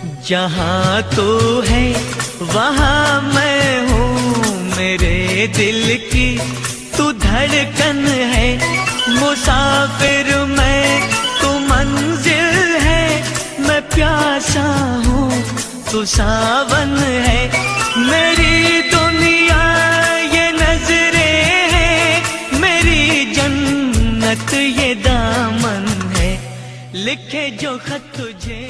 जहाँ तू है वहाँ मैं हूँ, मेरे दिल की तू धड़कन है। मुसाफिर मैं, तू मंजिल है, मैं प्यासा हूँ, तू सावन है। मेरी दुनिया ये नजरें हैं, मेरी जन्नत ये दामन है। लिखे जो खत तुझे